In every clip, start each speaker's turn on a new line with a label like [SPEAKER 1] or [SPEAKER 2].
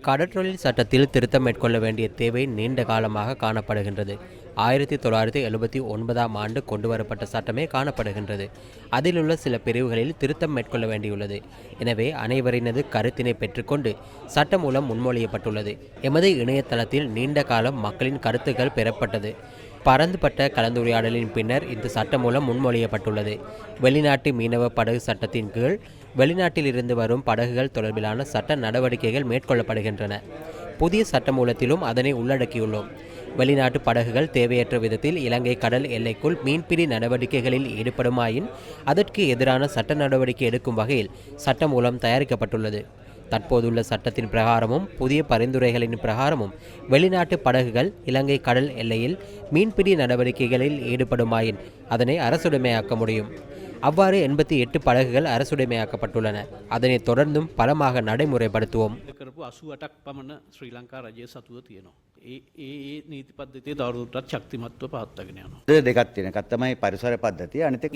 [SPEAKER 1] கடற்றொழில் சட்டத்தில் திருத்தம் மேற்கொள்ள வேண்டிய தேவை நீண்ட காலமாக காணப்படுகின்றது. 1979ஆம் ஆண்டு கொண்டுவரப்பட்ட சட்டமே காணப்படுகின்றது. அதில் உள்ள சில பிரிவுகளில் திருத்தம் மேற்கொள்ள வேண்டியுள்ளது. எனவே அனைவரினது கருத்தினை பெற்றுக்கொண்டு சட்டமூலம் முன்மொழியப்பட்டுள்ளது. எமது இணையதளத்தில் நீண்ட காலம் மக்களின் கருத்துக்கள் பெறப்பட்டது. பரந்துபட்ட கலந்துரையாடலின் பின்னர் இந்த சட்டம் மூலம் முன்மொழியப்பட்டுள்ளது. வெளிநாட்டு மீனவ படகு சட்டத்தின் கீழ் வெளிநாட்டில் இருந்து வரும் படகுகள் தொடர்பிலான சட்ட நடவடிக்கைகள் மேற்கொள்ளப்படுகின்றன. புதிய சட்டமூலத்திலும் அதனை உள்ளடக்கியுள்ளோம். வெளிநாட்டு படகுகள் தேவையற்ற விதத்தில் இலங்கை கடல் எல்லைக்குள் மீன்பிடி நடவடிக்கைகளில் ஈடுபடுமாயின் அதற்கு எதிரான சட்ட நடவடிக்கை எடுக்கும் வகையில் சட்டமூலம் தயாரிக்கப்பட்டுள்ளது. தற்போதுள்ள சட்டத்தின் பிரகாரமும் புதிய பரிந்துரைகளின் பிரகாரமும் வெளிநாட்டு படகுகள் இலங்கை கடல் எல்லையில் மீன்பிடி நடவடிக்கைகளில் ஈடுபடுமாயின் அதனை அரசுடைமையாக்க முடியும். அவ்வாறு 88 படகுகள் அரசுடைமையாக்கப்பட்டுள்ளன. அதனை தொடர்ந்தும் பலமாக நடைமுறைப்படுத்துவோம்.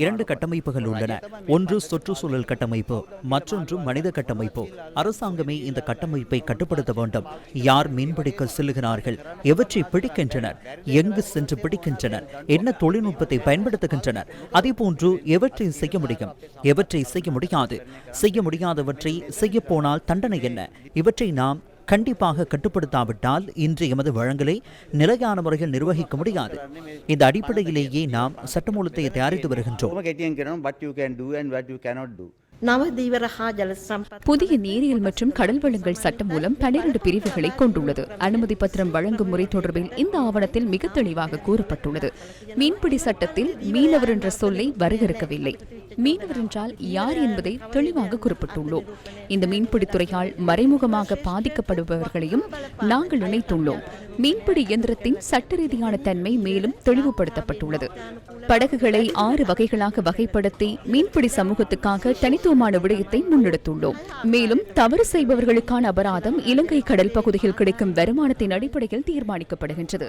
[SPEAKER 2] இரண்டு கட்டமைப்புகள் உள்ளன. ஒன்று சுற்றுச்சூழல் கட்டமைப்பு, மற்றொன்று மனித கட்டமைப்பு. அரசாங்கமே இந்த கட்டமைப்பை கட்டுப்படுத்த வேண்டும். யார் மீன்பிடிக்க செல்லுகிறார்கள், எவற்றை பிடிக்கின்றனர், எங்கு சென்று பிடிக்கின்றனர், என்ன தொழில்நுட்பத்தை பயன்படுத்துகின்றனர், அதே போன்று எவற்றை செய்ய முடியும், எவற்றை செய்ய முடியாது, செய்ய முடியாதவற்றை செய்ய போனால் தண்டனை என்ன, இவற்றை நாம் கண்டிப்பாக கட்டுப்படுத்தாவிட்டால் இன்று எமது வழங்கலை நிலையான முறையில் நிர்வகிக்க முடியாது. இந்த அடிப்படையிலேயே நாம் சட்டமூலத்தை தயாரித்து வருகின்றோம்.
[SPEAKER 3] புதிய நீரியல் மற்றும் கடல் வளங்கள் சட்டம் மூலம் 12 பிரிவுகளை கொண்டுள்ளது. அனுமதி பத்திரம் வழங்கும் முறை தொடர்பில் இந்த ஆவணத்தில் மிக தெளிவாக கூறப்பட்டுள்ளது. மீன்பிடி சட்டத்தில் மீனவர் என்ற சொல்லை வரையறுக்கவில்லை. மீனவர் என்றால் யார் என்பதை தெளிவாக குறிப்பிட்டுள்ளோம். இந்த மீன்பிடி துறையால் மறைமுகமாக பாதிக்கப்படுபவர்களையும் நாங்கள் இணைத்துள்ளோம். மீன்பிடி இயந்திரத்தின் சட்ட ரீதியான தன்மை மேலும் தெளிவுபடுத்தப்பட்டுள்ளது. படகுகளை 6 வகைகளாக வகைப்படுத்தி மீன்பிடி சமூகத்துக்காக தனித்துவமான விடயத்தை முன்னெடுத்துள்ளோம். மேலும் தவறு செய்பவர்களுக்கான அபராதம் இலங்கை கடல் பகுதியில் கிடைக்கும் வருமானத்தின் அடிப்படையில் தீர்மானிக்கப்படுகின்றது.